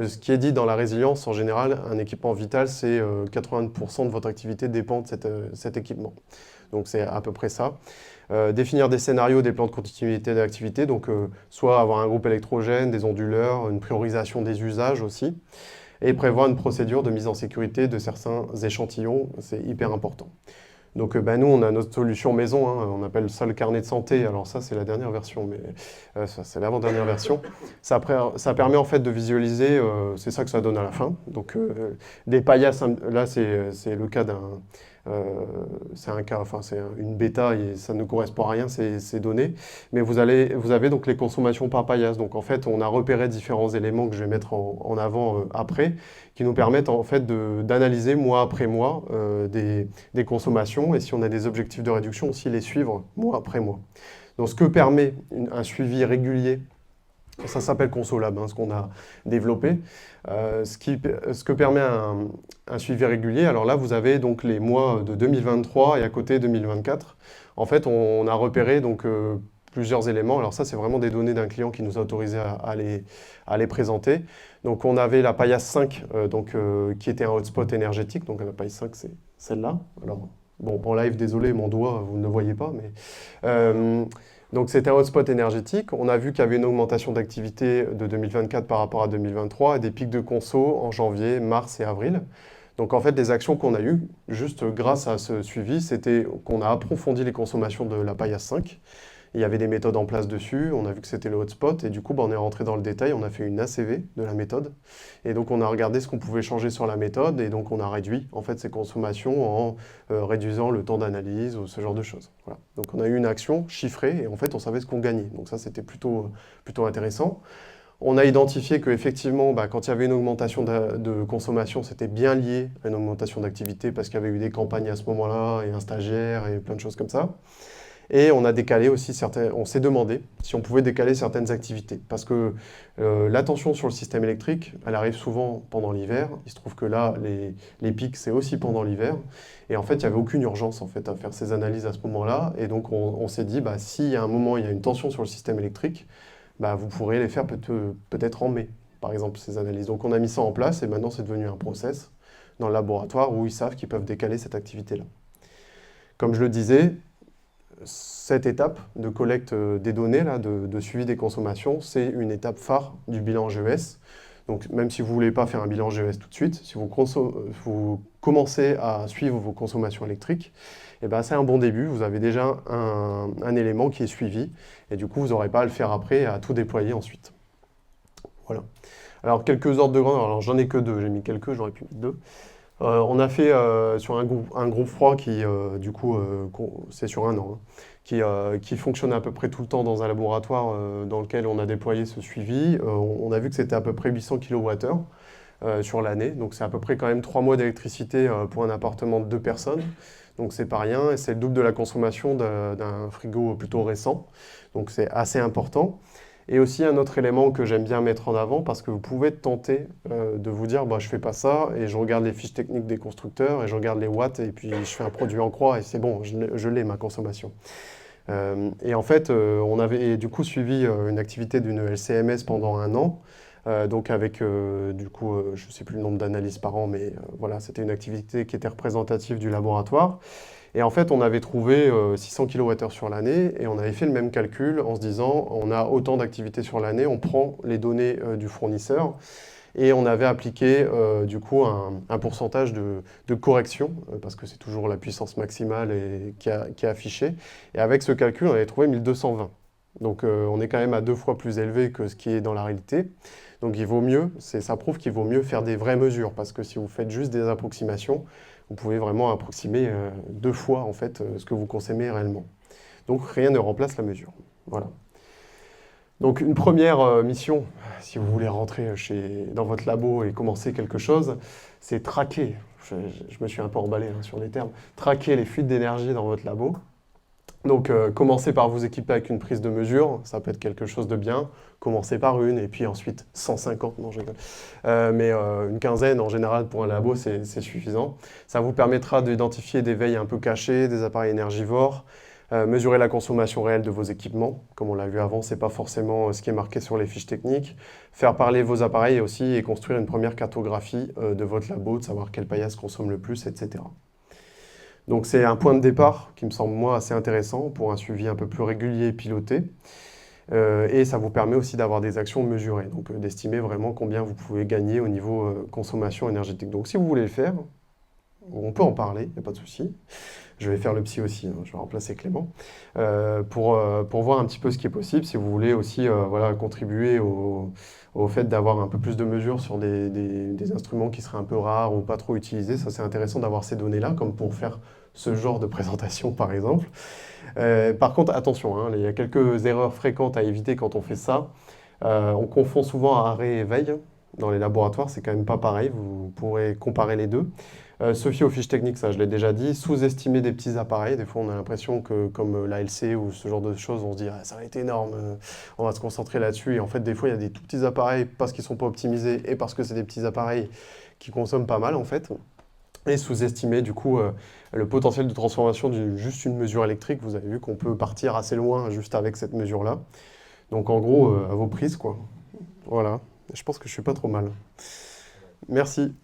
ce qui est dit dans la résilience. En général, un équipement vital, c'est 80% de votre activité dépend de cet équipement. Donc c'est à peu près ça. Définir des scénarios, des plans de continuité d'activité, donc soit avoir un groupe électrogène, des onduleurs, une priorisation des usages aussi, et prévoir une procédure de mise en sécurité de certains échantillons, c'est hyper important. Donc nous, on a notre solution maison, hein, on appelle ça le carnet de santé. Alors ça, c'est la dernière version, mais ça, c'est l'avant-dernière version. Ça permet en fait de visualiser, c'est ça que ça donne à la fin. Donc des paillasses, là c'est le cas d'un... c'est un cas, enfin c'est une bêta et ça ne correspond à rien ces données. Mais vous avez donc les consommations par paillasse. Donc en fait, on a repéré différents éléments que je vais mettre en avant après, qui nous permettent en fait d'analyser mois après mois des consommations et si on a des objectifs de réduction aussi les suivre mois après mois. Donc ce que permet un suivi régulier, ça s'appelle ConsoLab, hein, ce qu'on a développé, ce que permet un suivi régulier. Alors là, vous avez donc les mois de 2023 et à côté 2024. En fait, on a repéré donc plusieurs éléments. Alors ça, c'est vraiment des données d'un client qui nous a autorisé à les présenter. Donc on avait la paillasse 5, qui était un hotspot énergétique. Donc la paillasse 5, c'est celle-là. Alors, bon, en live, désolé, mon doigt, vous ne le voyez pas, mais... donc c'était un hotspot énergétique. On a vu qu'il y avait une augmentation d'activité de 2024 par rapport à 2023 et des pics de conso en janvier, mars et avril. Donc en fait, les actions qu'on a eues, juste grâce à ce suivi, c'était qu'on a approfondi les consommations de la paillasse 5. Il y avait des méthodes en place dessus, on a vu que c'était le hotspot, et du coup, on est rentré dans le détail, on a fait une ACV de la méthode, et donc on a regardé ce qu'on pouvait changer sur la méthode, et donc on a réduit en fait ces consommations en réduisant le temps d'analyse ou ce genre de choses. Voilà. Donc on a eu une action chiffrée, et en fait on savait ce qu'on gagnait, donc ça c'était plutôt intéressant. On a identifié qu'effectivement, quand il y avait une augmentation de consommation, c'était bien lié à une augmentation d'activité, parce qu'il y avait eu des campagnes à ce moment-là, et un stagiaire, et plein de choses comme ça. Et on a décalé aussi on s'est demandé si on pouvait décaler certaines activités. Parce que la tension sur le système électrique, elle arrive souvent pendant l'hiver. Il se trouve que là, les pics, c'est aussi pendant l'hiver. Et en fait, il n'y avait aucune urgence en fait, à faire ces analyses à ce moment-là. Et donc, on s'est dit, si à un moment, il y a une tension sur le système électrique, vous pourrez les faire peut-être en mai, par exemple, ces analyses. Donc, on a mis ça en place et maintenant, c'est devenu un process dans le laboratoire où ils savent qu'ils peuvent décaler cette activité-là. Comme je le disais, cette étape de collecte des données, là, de suivi des consommations, c'est une étape phare du bilan GES. Donc même si vous ne voulez pas faire un bilan GES tout de suite, si vous commencez à suivre vos consommations électriques, c'est un bon début, vous avez déjà un élément qui est suivi, et du coup vous n'aurez pas à le faire après et à tout déployer ensuite. Voilà. Alors quelques ordres de grandeur, alors j'en ai que deux, j'ai mis quelques, j'aurais pu mettre deux. On a fait sur un groupe froid qui, du coup, c'est sur un an, hein, qui fonctionne à peu près tout le temps dans un laboratoire dans lequel on a déployé ce suivi. On a vu que c'était à peu près 800 kWh sur l'année, donc c'est à peu près quand même 3 mois d'électricité pour un appartement de 2 personnes. Donc c'est pas rien, et c'est le double de la consommation d'un frigo plutôt récent. Donc c'est assez important. Et aussi un autre élément que j'aime bien mettre en avant, parce que vous pouvez tenter de vous dire je fais pas ça, et je regarde les fiches techniques des constructeurs, et je regarde les watts, et puis je fais un produit en croix, et c'est bon, je l'ai ma consommation. Et en fait, on avait du coup suivi une activité d'une LCMS pendant un an, donc avec du coup, je ne sais plus le nombre d'analyses par an, mais voilà, c'était une activité qui était représentative du laboratoire. Et en fait, on avait trouvé 600 kWh sur l'année et on avait fait le même calcul en se disant on a autant d'activités sur l'année, on prend les données du fournisseur et on avait appliqué du coup un pourcentage de correction parce que c'est toujours la puissance maximale qui est affichée. Et avec ce calcul, on avait trouvé 1220. Donc on est quand même à 2 fois plus élevé que ce qui est dans la réalité. Donc il vaut mieux, ça prouve qu'il vaut mieux faire des vraies mesures parce que si vous faites juste des approximations, vous pouvez vraiment approximer 2 fois en fait, ce que vous consommez réellement. Donc rien ne remplace la mesure. Voilà. Donc une première mission, si vous voulez rentrer dans votre labo et commencer quelque chose, c'est traquer, je me suis un peu emballé sur les termes, traquer les fuites d'énergie dans votre labo. Donc, commencez par vous équiper avec une prise de mesure, ça peut être quelque chose de bien. Commencez par une, et puis ensuite 150, non je rigole. Une quinzaine en général pour un labo, c'est suffisant. Ça vous permettra d'identifier des veilles un peu cachées, des appareils énergivores, mesurer la consommation réelle de vos équipements. Comme on l'a vu avant, ce n'est pas forcément ce qui est marqué sur les fiches techniques. Faire parler vos appareils aussi et construire une première cartographie de votre labo, de savoir quelle paillasse consomme le plus, etc. Donc c'est un point de départ qui me semble moi assez intéressant pour un suivi un peu plus régulier et piloté. Et ça vous permet aussi d'avoir des actions mesurées, donc d'estimer vraiment combien vous pouvez gagner au niveau consommation énergétique. Donc si vous voulez le faire, on peut en parler, il n'y a pas de souci. Je vais faire le psy aussi, hein, je vais remplacer Clément, pour voir un petit peu ce qui est possible, si vous voulez aussi voilà, contribuer au fait d'avoir un peu plus de mesures sur des instruments qui seraient un peu rares ou pas trop utilisés. Ça, c'est intéressant d'avoir ces données-là, comme pour faire ce genre de présentation, par exemple. Par contre, attention, hein, il y a quelques erreurs fréquentes à éviter quand on fait ça. On confond souvent arrêt et veille. Dans les laboratoires, c'est quand même pas pareil. Vous pourrez comparer les deux. Se fier aux fiches techniques, ça je l'ai déjà dit. Sous-estimer des petits appareils. Des fois, on a l'impression que, comme l'ALC ou ce genre de choses, on se dit ah, ça va être énorme, on va se concentrer là-dessus. Et en fait, des fois, il y a des tout petits appareils parce qu'ils ne sont pas optimisés et parce que c'est des petits appareils qui consomment pas mal, en fait. Et sous-estimer, du coup, le potentiel de transformation de juste une mesure électrique. Vous avez vu qu'on peut partir assez loin juste avec cette mesure-là. Donc, en gros, à vos prises, quoi. Voilà. Je pense que je suis pas trop mal. Merci.